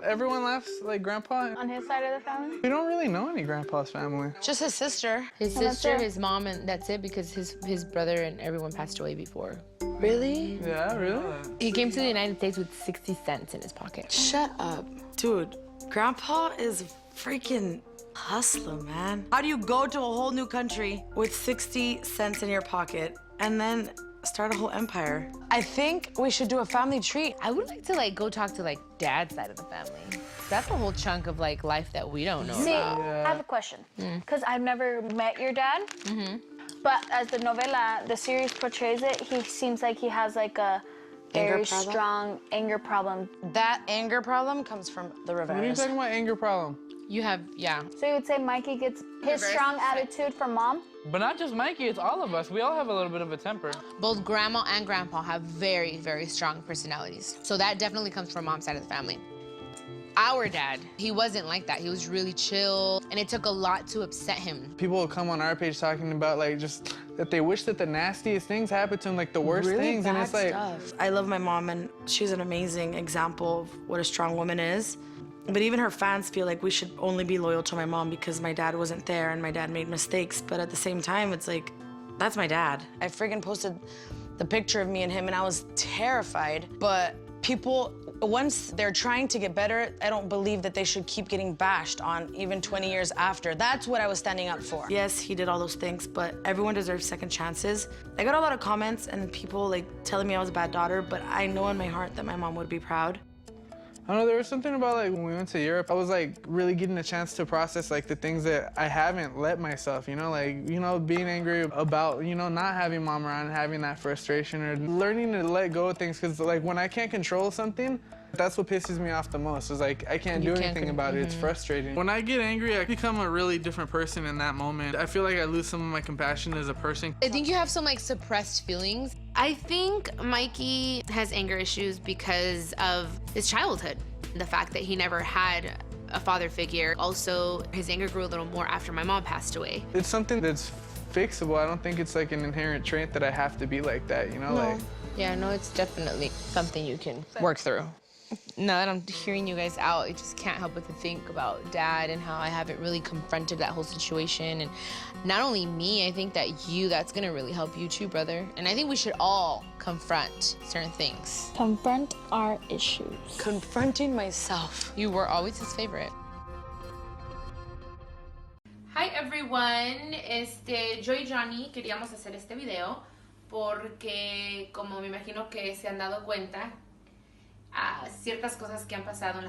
Everyone laughs like Grandpa. On his side of the family? We don't really know any Grandpa's family. Just his sister. His And that's sister, it. his mom, and that's it because his brother and everyone passed away before. Really? Yeah, really? He came to the United States with 60 cents in his pocket. Shut up. Dude, Grandpa is freaking hustler, man. How do you go to a whole new country with 60 cents in your pocket and then start a whole empire? I think we should do a family treat. I would like to go talk to dad's side of the family. That's a whole chunk of life that we don't know See, about. I have a question. Because I've never met your dad. But as the novela, the series portrays it, he seems like he has a very Anger problem? strong anger problem. That anger problem comes from the What are you Riveras. talking about, anger problem? You have, yeah. So you would say Mikey gets his strong attitude from mom? But not just Mikey, it's all of us. We all have a little bit of a temper. Both grandma and grandpa have very, very strong personalities. So that definitely comes from mom's side of the family. Our dad, he wasn't like that. He was really chill, and it took a lot to upset him. People will come on our page talking about just that they wish that the nastiest things happened to them, the worst things, and it's Stuff. I love my mom, and she's an amazing example of what a strong woman is. But even her fans feel like we should only be loyal to my mom because my dad wasn't there and my dad made mistakes. But at the same time, it's that's my dad. I friggin' posted the picture of me and him, and I was terrified. But people, once they're trying to get better, I don't believe that they should keep getting bashed on even 20 years after. That's what I was standing up for. Yes, he did all those things, but everyone deserves second chances. I got a lot of comments and people telling me I was a bad daughter, but I know in my heart that my mom would be proud. I don't know, there was something about when we went to Europe, I was really getting a chance to process the things that I haven't let myself, being angry about, not having mom around and having that frustration, or learning to let go of things, because when I can't control something, that's what pisses me off the most, is I can't do anything about it. It's frustrating. When I get angry, I become a really different person in that moment. I feel like I lose some of my compassion as a person. I think you have some suppressed feelings. I think Mikey has anger issues because of his childhood. The fact that he never had a father figure. Also, his anger grew a little more after my mom passed away. It's something that's fixable. I don't think it's an inherent trait that I have to be like that, No. Yeah, no, it's definitely something you can work through. Now that I'm hearing you guys out, I just can't help but to think about Dad and how I haven't really confronted that whole situation. And not only me, I think that that's gonna really help you too, brother. And I think we should all confront certain things. Confront our issues. Confronting myself. You were always his favorite. Hi everyone, yo y Johnny queríamos hacer este video porque como me imagino que se han dado cuenta, ciertas cosas que han pasado en las